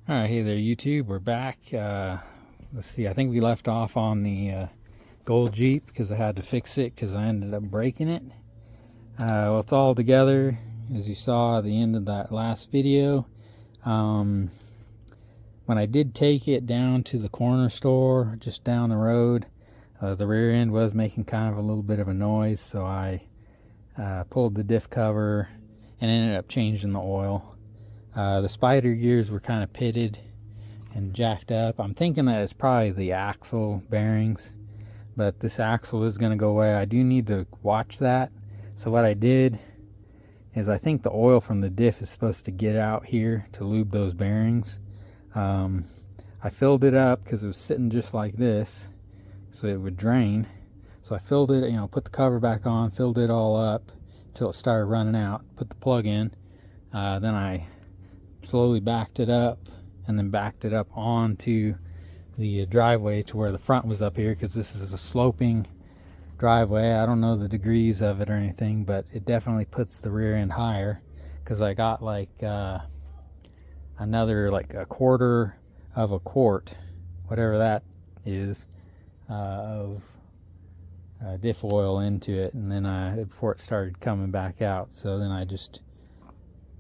All right, hey there, YouTube. We're back. Let's see. I think we left off on the gold Jeep because I had to fix it because I ended up breaking it. Well, it's all together, as you saw at the end of that last video. When I did take it down to the corner store just down the road, the rear end was making kind of a little bit of a noise, so I pulled the diff cover and ended up changing the oil. The spider gears were kind of pitted and jacked up. I'm thinking that it's probably the axle bearings, but this axle is going to go away. I do need to watch that. So what I did is I think the oil from the diff is supposed to get out here to lube those bearings. I filled it up because it was sitting just like this, so it would drain. So I filled it, put the cover back on, filled it all up till it started running out, put the plug in. Then I slowly backed it up and then backed it up onto the driveway to where the front was up here, because this is a sloping driveway. I don't know the degrees of it or anything, but it definitely puts the rear end higher, because I got like another like a quarter of a quart, whatever that is, of diff oil into it, and then before it started coming back out. So then I just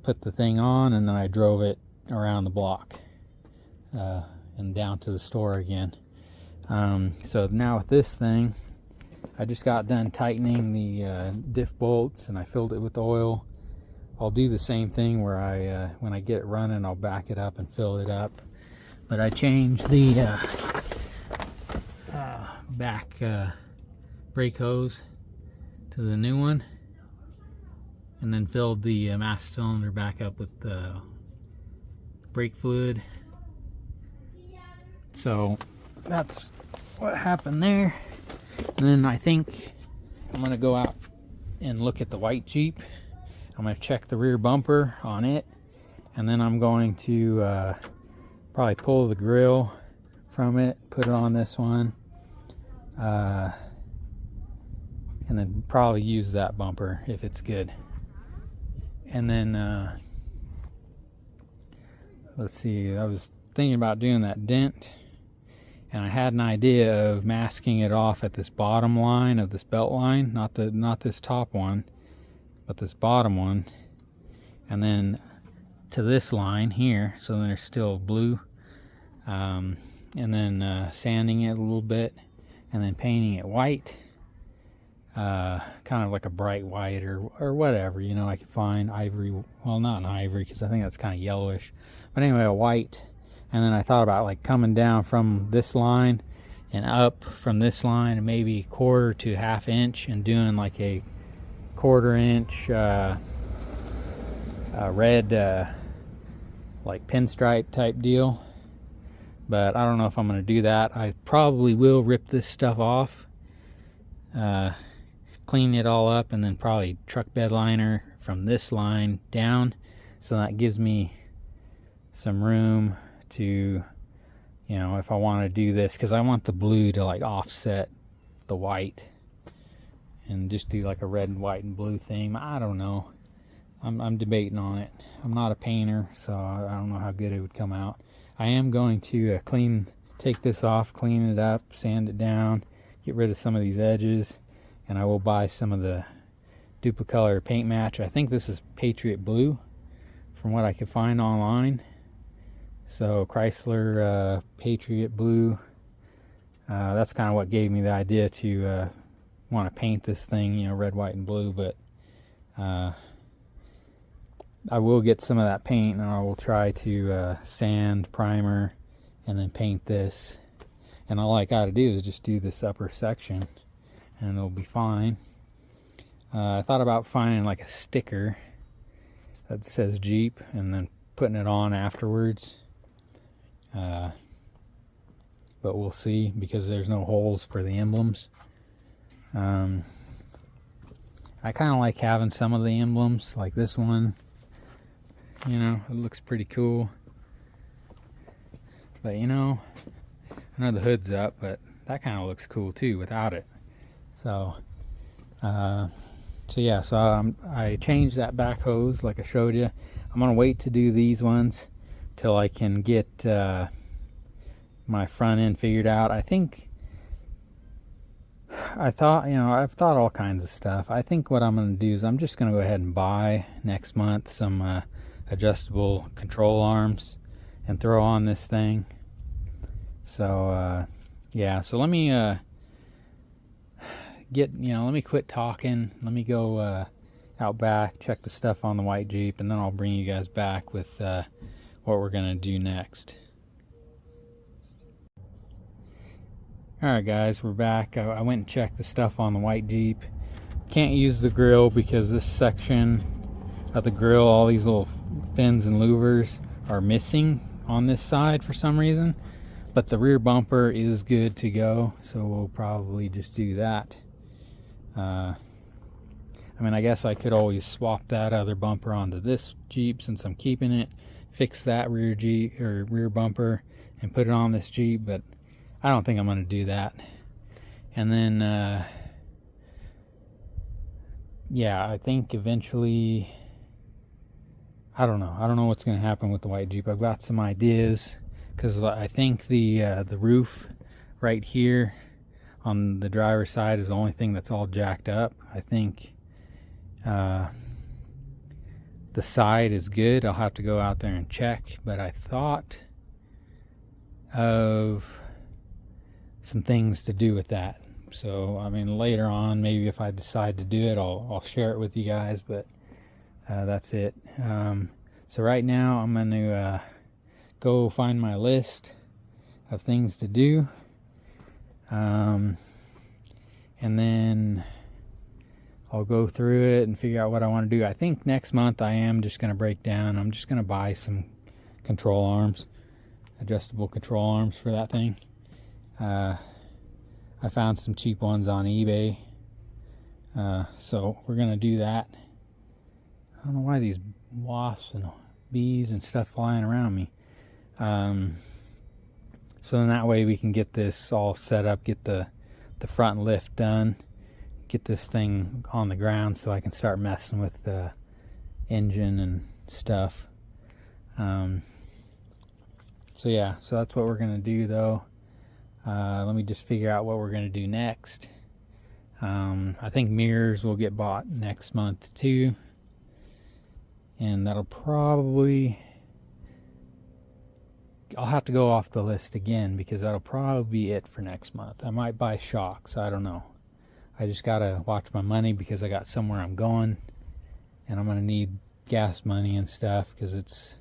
put the thing on and then I drove it around the block and down to the store again. So now with this thing, I just got done tightening the diff bolts and I filled it with oil. I'll do the same thing where when I get it running, I'll back it up and fill it up. But I changed the back brake hose to the new one, and then filled the master cylinder back up with brake fluid. So that's what happened there. And then I think I'm gonna go out and look at the white Jeep. I'm gonna check the rear bumper on it, and then I'm going to probably pull the grill from it, put it on this one, and then probably use that bumper if it's good. And then let's see, I was thinking about doing that dent, and I had an idea of masking it off at this bottom line of this belt line, not this top one, but this bottom one, and then to this line here, so then there's still blue, and then sanding it a little bit, and then painting it white. Kind of like a bright white or whatever, I could find ivory. Well, not an ivory, because I think that's kind of yellowish, but anyway, a white. And then I thought about like coming down from this line and up from this line and maybe quarter to half inch and doing like a quarter-inch red like pinstripe type deal. But I don't know if I'm going to do that. I probably will rip this stuff off, clean it all up, and then probably truck bed liner from this line down, so that gives me some room to, if I want to do this, because I want the blue to like offset the white and just do like a red and white and blue theme. I don't know. I'm debating on it. I'm not a painter, so I don't know how good it would come out. I am going to take this off, clean it up, sand it down, get rid of some of these edges, and I will buy some of the Duplicolor paint match. I think this is Patriot Blue from what I could find online. So Chrysler Patriot Blue. That's kind of what gave me the idea to want to paint this thing, red, white, and blue. But I will get some of that paint, and I will try to sand, primer, and then paint this. And all I got to do is just do this upper section, and it'll be fine. I thought about finding like a sticker that says Jeep and then putting it on afterwards. But we'll see, because there's no holes for the emblems. I kind of like having some of the emblems, like this one. It looks pretty cool. But I know the hood's up, but that kind of looks cool too without it. So yeah, so I changed that back hose like I showed you. I'm gonna wait to do these ones till I can get my front end figured out. I've thought all kinds of stuff. I think what I'm going to do is I'm just going to go ahead and buy next month some adjustable control arms and throw on this thing. So yeah, so let me let me quit talking. Let me go out back, check the stuff on the white Jeep, and then I'll bring you guys back with what we're gonna do next. Alright guys, we're back. I went and checked the stuff on the white Jeep. Can't use the grill because this section of the grill, all these little fins and louvers are missing on this side for some reason. But the rear bumper is good to go, so we'll probably just do that. I mean, I guess I could always swap that other bumper onto this Jeep since I'm keeping it, fix that rear Jeep or rear bumper and put it on this Jeep, but I don't think I'm going to do that. And then yeah, I think eventually, I don't know what's going to happen with the white Jeep. I've got some ideas, because I think the roof right here on the driver's side is the only thing that's all jacked up. I think the side is good. I'll have to go out there and check, but I thought of some things to do with that. So I mean, later on, maybe if I decide to do it, I'll share it with you guys, but that's it. So right now I'm going to go find my list of things to do, and then I'll go through it and figure out what I want to do. I think next month I am just going to break down. I'm just going to buy some control arms, adjustable control arms for that thing. I found some cheap ones on eBay, so we're going to do that. I don't know why these wasps and bees and stuff flying around me. So then that way we can get this all set up, get the front lift done, get this thing on the ground so I can start messing with the engine and stuff. So yeah, so that's what we're gonna do though. Let me just figure out what we're gonna do next. I think mirrors will get bought next month too, and that'll probably, I'll have to go off the list again because that'll probably be it for next month. I might buy shocks, I don't know. I just gotta watch my money because I got somewhere I'm going, and I'm gonna need gas money and stuff because it's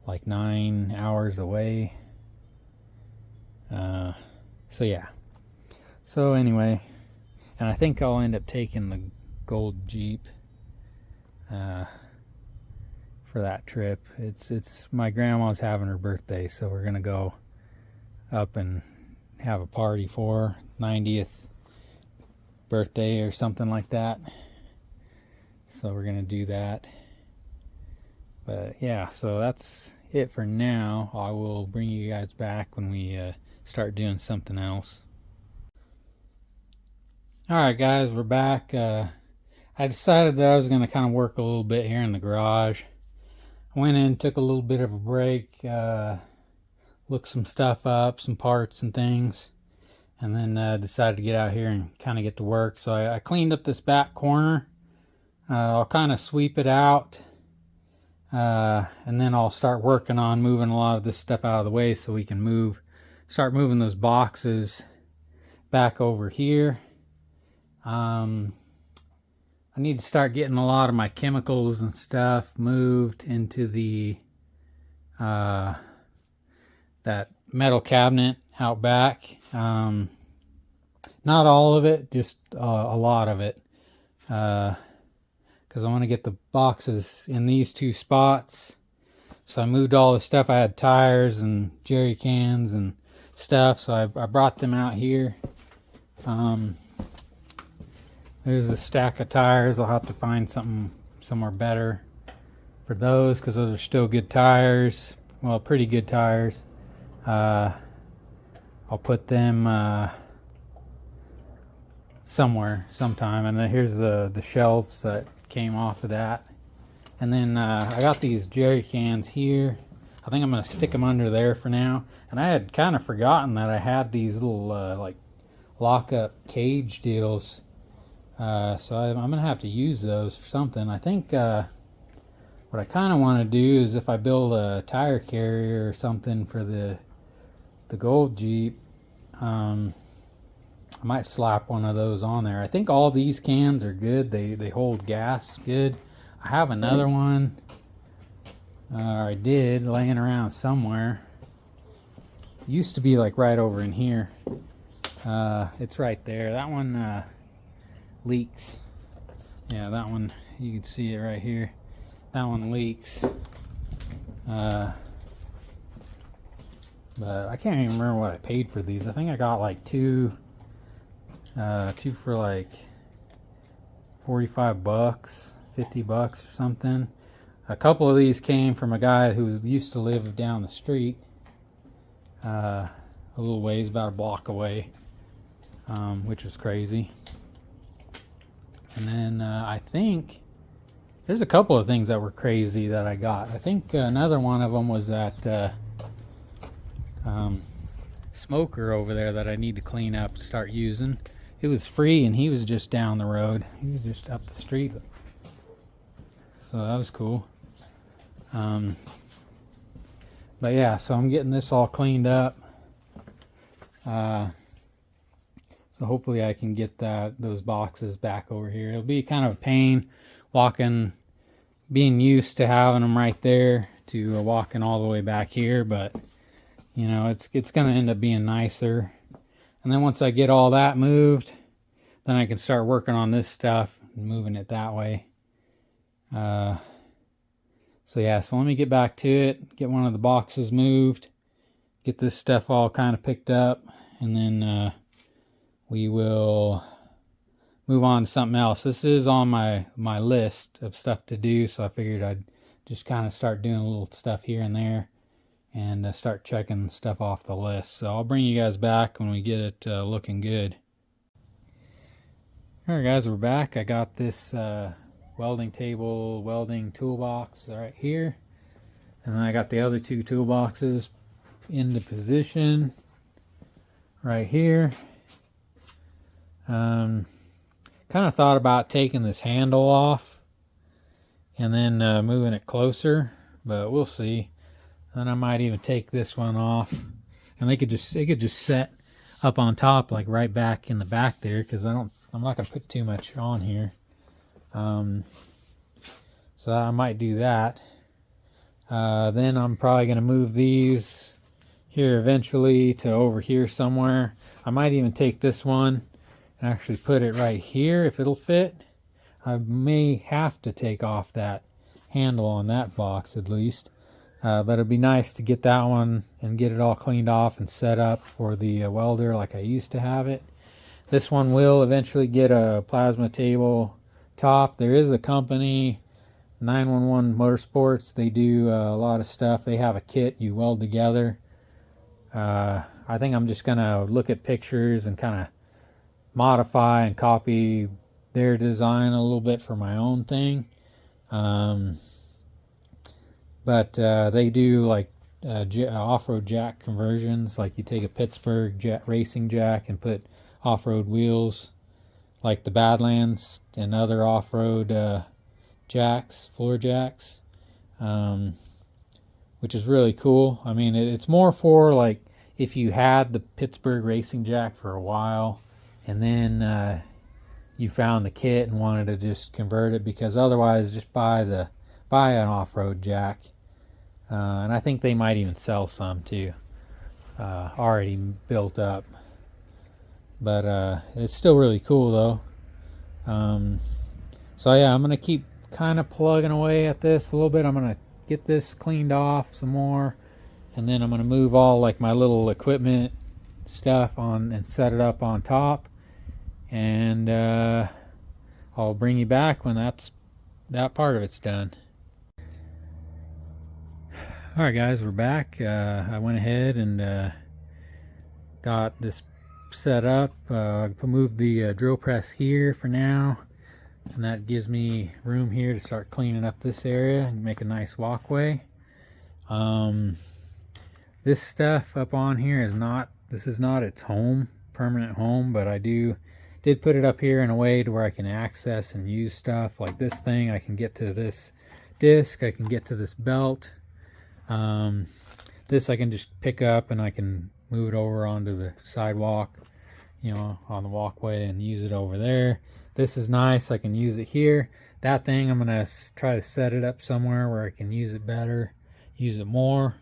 like 9 hours away. So yeah. So anyway, and I think I'll end up taking the gold Jeep for that trip. It's my grandma's having her birthday, so we're gonna go up and have a party for her 90th birthday or something like that. So we're gonna do that. But yeah, so that's it for now. I will bring you guys back when we start doing something else. Alright guys, we're back. I decided that I was gonna kind of work a little bit here in the garage. I went in, took a little bit of a break, looked some stuff up, some parts and things, and then decided to get out here and kind of get to work. So I cleaned up this back corner. I'll kind of sweep it out, and then I'll start working on moving a lot of this stuff out of the way so we can start moving those boxes back over here. I need to start getting a lot of my chemicals and stuff moved into the that metal cabinet out back. Not all of it, just a lot of it, because I want to get the boxes in these two spots. So I moved all the stuff. I had tires and jerry cans and stuff, so I brought them out here. There's a stack of tires. I'll have to find something somewhere better for those because those are still good tires. Well, pretty good tires. I'll put them somewhere sometime. And then here's the shelves that came off of that. And then I got these jerry cans here. I think I'm going to stick them under there for now. And I had kind of forgotten that I had these little like lock-up cage deals. So I'm going to have to use those for something. I think what I kind of want to do is if I build a tire carrier or something for the Gold Jeep, I might slap one of those on there. I think all these cans are good. They hold gas good. I have another one. I did laying around somewhere. Used to be like right over in here. It's right there. That one leaks. Yeah, that one, you can see it right here. That one leaks. But I can't even remember what I paid for these. I think I got like two for like 45 bucks, 50 bucks or something. A couple of these came from a guy who used to live down the street, a little ways, about a block away, which was crazy. And then I think there's a couple of things that were crazy that I got. I think another one of them was that smoker over there that I need to clean up to start using. It was free and he was just down the road. He was just up the street. So that was cool. But yeah, so I'm getting this all cleaned up. So hopefully I can get those boxes back over here. It'll be kind of a pain being used to having them right there to walking all the way back here, but you know, it's going to end up being nicer. And then once I get all that moved, then I can start working on this stuff and moving it that way. So yeah, so let me get back to it, get one of the boxes moved, get this stuff all kind of picked up, and then we will move on to something else. This is on my list of stuff to do, so I figured I'd just kind of start doing a little stuff here and there and start checking stuff off the list. So I'll bring you guys back when we get it looking good. Alright guys, we're back. I got this welding table, welding toolbox right here. And then I got the other two toolboxes into position right here. Kind of thought about taking this handle off and then moving it closer, but we'll see. Then I might even take this one off, and it could just set up on top, like right back in the back there, because I'm not gonna put too much on here. So I might do that. Then I'm probably gonna move these here eventually to over here somewhere. I might even take this one and actually put it right here if it'll fit. I may have to take off that handle on that box at least. But it'd be nice to get that one and get it all cleaned off and set up for the welder like I used to have it. This one will eventually get a plasma table top. There is a company, 911 Motorsports. They do a lot of stuff. They have a kit you weld together. I think I'm just going to look at pictures and kind of modify and copy their design a little bit for my own thing. But they do like off-road jack conversions. Like you take a Pittsburgh racing jack and put off-road wheels like the Badlands and other off-road jacks, floor jacks, which is really cool. I mean, it's more for like if you had the Pittsburgh racing jack for a while and then you found the kit and wanted to just convert it, because otherwise just buy an off-road jack. And I think they might even sell some too, already built up. But it's still really cool though. So yeah, I'm gonna keep kind of plugging away at this a little bit. I'm gonna get this cleaned off some more, and then I'm gonna move all like my little equipment stuff on and set it up on top, and I'll bring you back when that part of it's done. Alright guys, we're back. I went ahead and got this set up. I moved the drill press here for now, and that gives me room here to start cleaning up this area and make a nice walkway. This stuff up on here is not, this is not its permanent home, but I did put it up here in a way to where I can access and use stuff like this thing. I can get to this disc, I can get to this belt. This I can just pick up and I can move it over onto the sidewalk, you know, on the walkway, and use it over there. This is nice, I can use it here. That thing, I'm gonna try to set it up somewhere where I can use it better, use it more,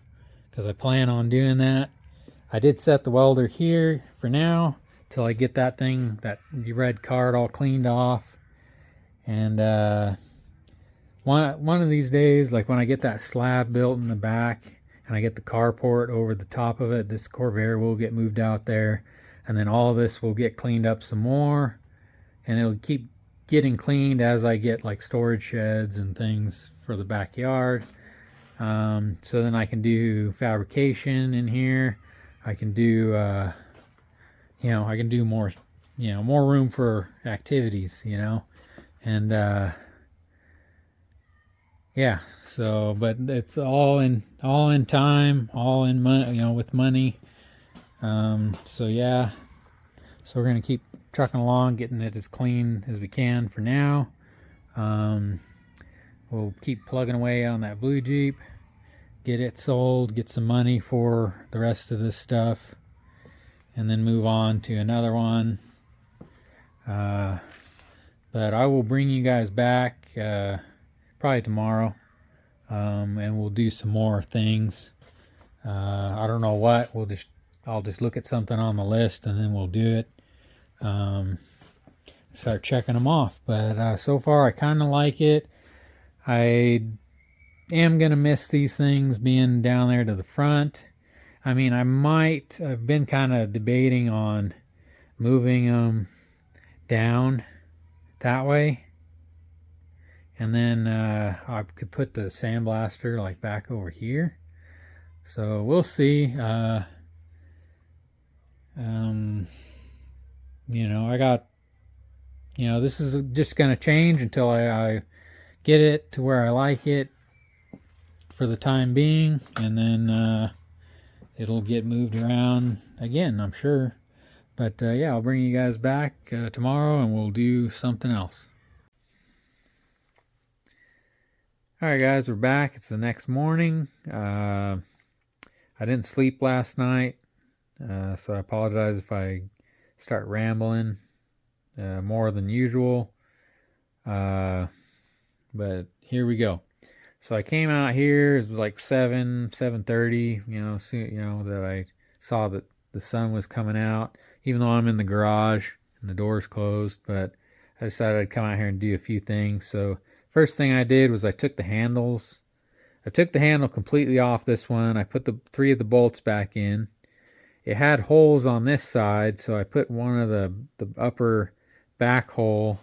because I plan on doing that. I did set the welder here for now till I get that thing, that red card, all cleaned off. And one of these days, like when I get that slab built in the back and I get the carport over the top of it, this Corvair will get moved out there, and then all this will get cleaned up some more, and it'll keep getting cleaned as I get like storage sheds and things for the backyard. So then I can do fabrication in here. I can do you know, I can do more, you know, more room for activities, you know. And yeah, so, but it's all in time, all in money, you know, with money. So yeah, so we're gonna keep trucking along, getting it as clean as we can for now. We'll keep plugging away on that blue Jeep, get it sold, get some money for the rest of this stuff, and then move on to another one. But I will bring you guys back probably tomorrow, and we'll do some more things. I don't know what. I'll just look at something on the list and then we'll do it. Start checking them off. But so far I kind of like it. I am gonna miss these things being down there to the front. I mean, I've been kind of debating on moving them down that way, and then I could put the sandblaster like back over here. So we'll see. You know, I got, you know, this is just gonna change until I get it to where I like it for the time being, and then it'll get moved around again, I'm sure. But yeah, I'll bring you guys back tomorrow and we'll do something else. Alright guys, we're back. It's the next morning. I didn't sleep last night, so I apologize if I start rambling more than usual. But here we go. So I came out here, it was like 7:30, you know, that I saw that the sun was coming out, even though I'm in the garage and the door's closed. But I decided I'd come out here and do a few things. So first thing I did was I took the handle completely off this one. I put the 3 of the bolts back in. It had holes on this side, so I put one of the upper back hole.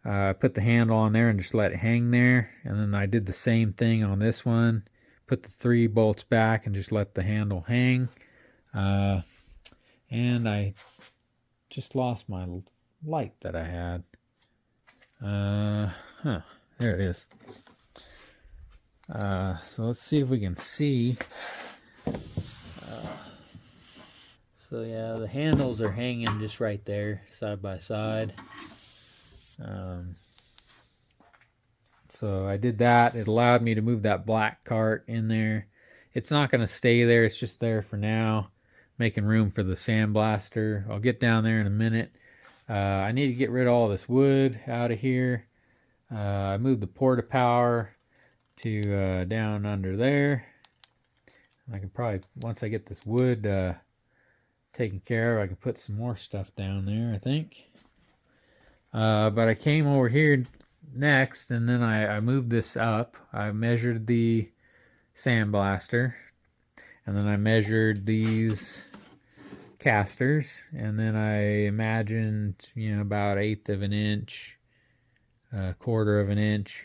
I put the handle on there and just let it hang there, and then I did the same thing on this one. Put the 3 bolts back and just let the handle hang. And I just lost my light that I had. There it is. So let's see if we can see. So yeah, the handles are hanging just right there, side by side. So I did that. It allowed me to move that black cart in there. It's not going to stay there. It's just there for now, making room for the sandblaster. I'll get down there in a minute. I need to get rid of all this wood out of here. I moved the porta power to down under there. I can probably, once I get this wood taken care of, I can put some more stuff down there, I think. But I came over here next, and then I moved this up. I measured the sandblaster, and then I measured these casters, and then I imagined, you know, about 1/8 of an inch, 1/4 of an inch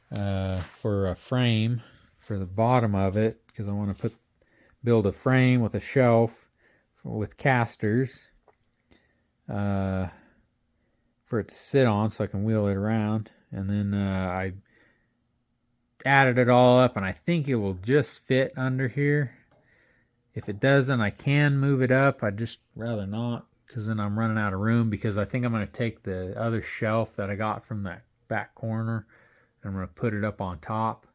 for a frame for the bottom of it, because I want to build a frame with a shelf with casters for it to sit on so I can wheel it around. And then I added it all up, and I think it will just fit under here. If it doesn't, I can move it up. I'd just rather not, because then I'm running out of room, because I think I'm going to take the other shelf that I got from that back corner and I'm going to put it up on top,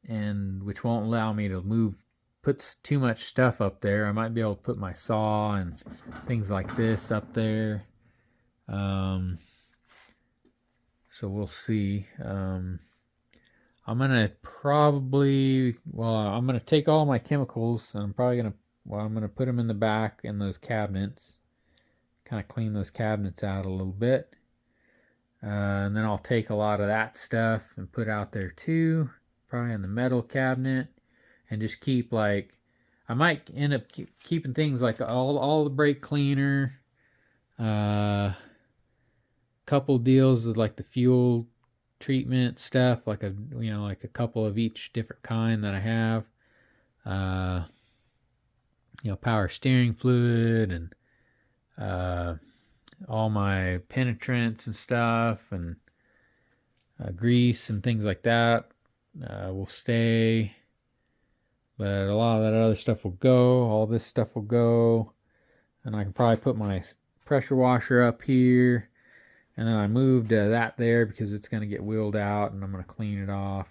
and which won't allow me to put too much stuff up there. I might be able to put my saw and things like this up there. So we'll see. I'm gonna I'm gonna take all my chemicals, and I'm gonna put them in the back in those cabinets. Kind of clean those cabinets out a little bit. And then I'll take a lot of that stuff and put out there too, probably in the metal cabinet, and just keep I might end up keeping things like all the brake cleaner, couple deals of like the fuel treatment stuff, like a couple of each different kind that I have, power steering fluid, and all my penetrants and stuff, and grease and things like that will stay, but a lot of that other stuff will go. All this stuff will go, and I can probably put my pressure washer up here. And then I moved that there because it's going to get wheeled out, and I'm going to clean it off,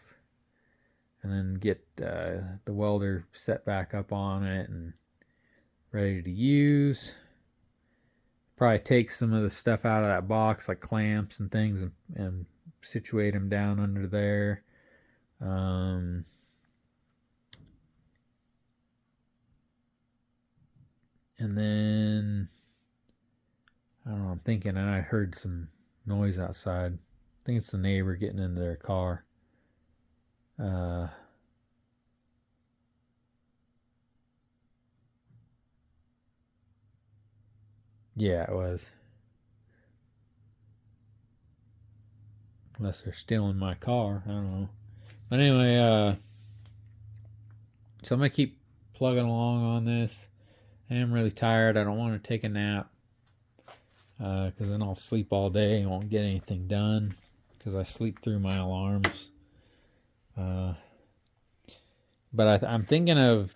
and then get the welder set back up on it and ready to use. Probably take some of the stuff out of that box, like clamps and things, and situate them down under there. And then I don't know, I'm thinking, and I heard some noise outside. I think it's the neighbor getting into their car. Yeah, it was. Unless they're stealing my car, I don't know. But anyway, so I'm gonna keep plugging along on this. I am really tired. I don't want to take a nap, because then I'll sleep all day and won't get anything done, because I sleep through my alarms. But I'm thinking of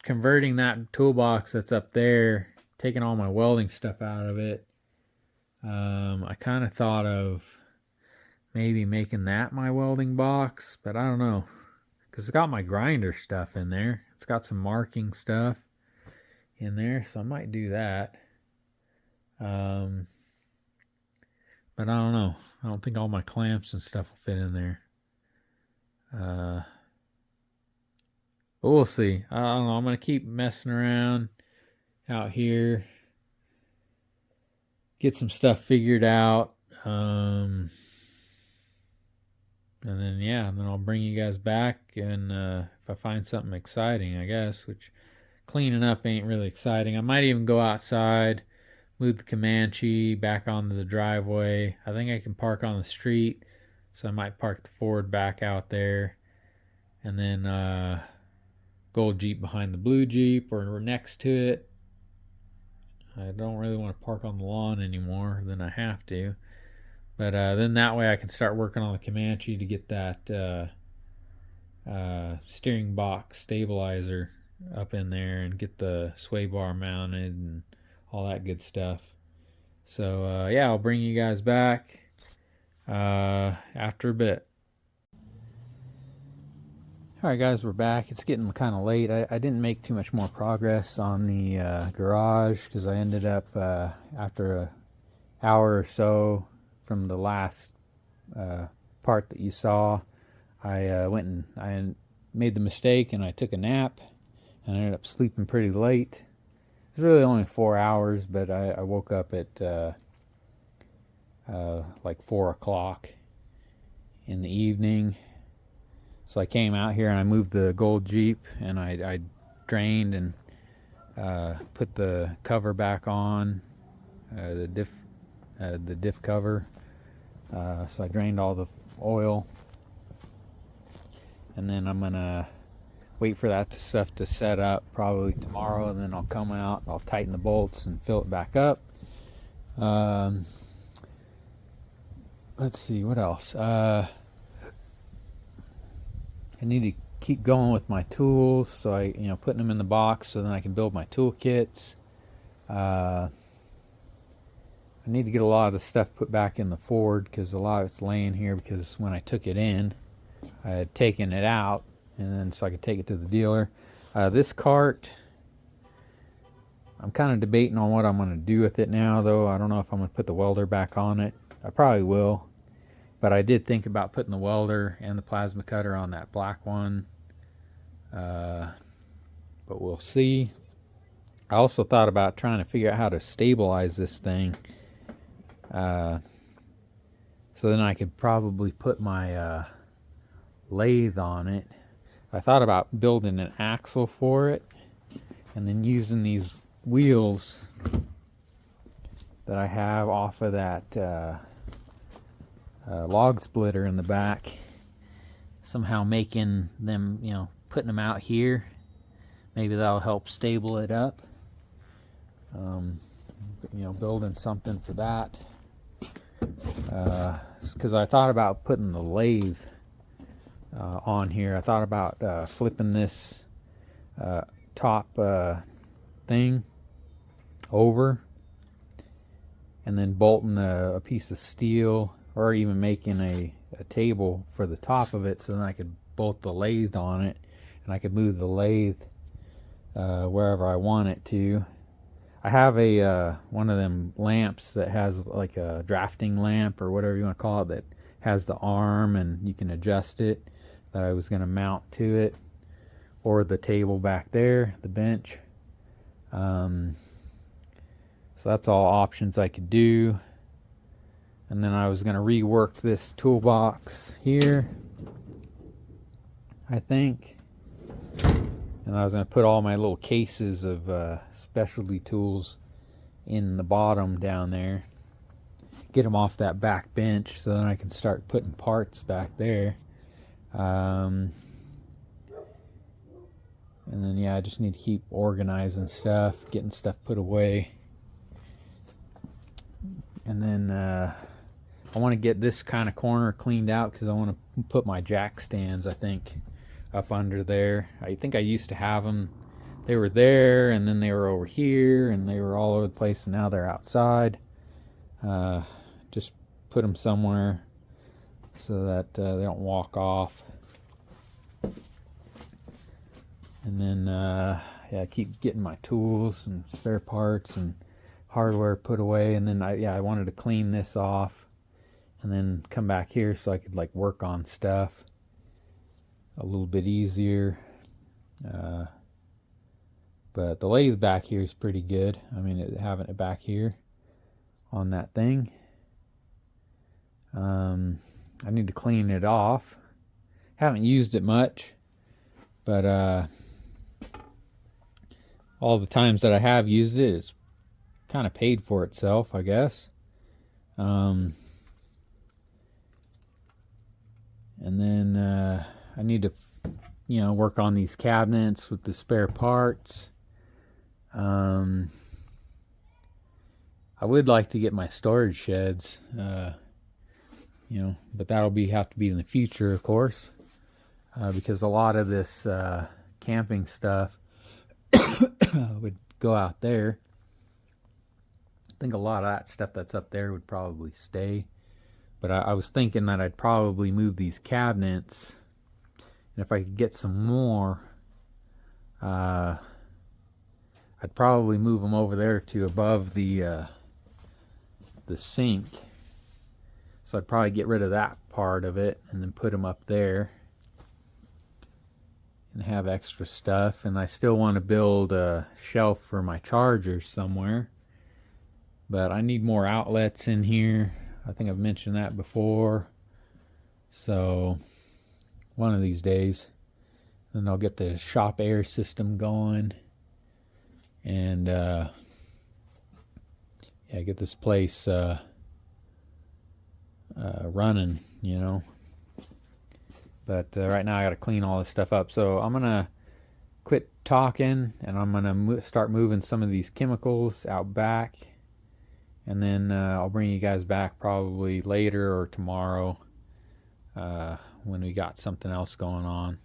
converting that toolbox that's up there, taking all my welding stuff out of it. I kind of thought of maybe making that my welding box, but I don't know, because it's got my grinder stuff in there. It's got some marking stuff in there, so I might do that. But I don't know. I don't think all my clamps and stuff will fit in there. But we'll see. I don't know. I'm going to keep messing around out here, get some stuff figured out. And then I'll bring you guys back, and if I find something exciting, I guess, which cleaning up ain't really exciting. I might even go outside, move the Comanche back onto the driveway. I think I can park on the street, so I might park the Ford back out there, and then Gold Jeep behind the blue Jeep or next to it. I don't really want to park on the lawn anymore than I have to. But then that way I can start working on the Comanche to get that steering box stabilizer up in there, and get the sway bar mounted and all that good stuff. So I'll bring you guys back after a bit. Alright guys, we're back. It's getting kind of late. I didn't make too much more progress on the garage, because I ended up, after an hour or so from the last part that you saw, I went and I made the mistake and I took a nap, and I ended up sleeping pretty late. It was really only 4 hours, but I woke up at like 4 o'clock in the evening. So I came out here and I moved the Gold Jeep, and I drained and put the cover back on, the diff cover. So I drained all the oil, and then I'm gonna wait for that stuff to set up probably tomorrow, and then I'll come out, I'll tighten the bolts and fill it back up. Let's see what else. I need to keep going with my tools, so I, putting them in the box so then I can build my tool kits. I need to get a lot of the stuff put back in the Ford because a lot of it's laying here because when I took it in, I had taken it out, and then so I could take it to the dealer. This cart, I'm kind of debating on what I'm going to do with it now, though. I don't know if I'm going to put the welder back on it. I probably will. But I did think about putting the welder and the plasma cutter on that black one. But we'll see. I also thought about trying to figure out how to stabilize this thing. So then I could probably put my lathe on it. I thought about building an axle for it and then using these wheels that I have off of that log splitter in the back, somehow making them, putting them out here. Maybe that'll help stable it up. Building something for that. Because I thought about putting the lathe on here. I thought about flipping this top thing over and then bolting a piece of steel, or even making a table for the top of it so then I could bolt the lathe on it and I could move the lathe wherever I want it to. I have a one of them lamps that has like a drafting lamp or whatever you want to call it, that has the arm and you can adjust it, that I was going to mount to it, or the table back there, the bench. So that's all options I could do. And then I was going to rework this toolbox here, I think. And I was going to put all my little cases of specialty tools in the bottom down there. Get them off that back bench so then I can start putting parts back there. And then, I just need to keep organizing stuff, getting stuff put away. And then I want to get this kind of corner cleaned out because I want to put my jack stands, I think, up under there. I think I used to have them. They were there, and then they were over here, and they were all over the place, and now they're outside. Just put them somewhere so that they don't walk off. And then, keep getting my tools and spare parts and hardware put away. And then I wanted to clean this off and then come back here so I could work on stuff a little bit easier. But the lathe back here is pretty good. I mean, having it back here on that thing. I need to clean it off. Haven't used it much, but all the times that I have used it, it's kind of paid for itself, I guess. And then I need to, work on these cabinets with the spare parts. I would like to get my storage sheds, but that'll have to be in the future, of course, because a lot of this camping stuff would go out there. I think a lot of that stuff that's up there would probably stay. But I was thinking that I'd probably move these cabinets, and if I could get some more, I'd probably move them over there to above the sink. So I'd probably get rid of that part of it and then put them up there and have extra stuff. And I still want to build a shelf for my chargers somewhere, but I need more outlets in here. I think I've mentioned that before. So one of these days, then I'll get the shop air system going and get this place running, But right now I got to clean all this stuff up. So I'm going to quit talking and I'm going to start moving some of these chemicals out back. And then I'll bring you guys back probably later or tomorrow when we got something else going on.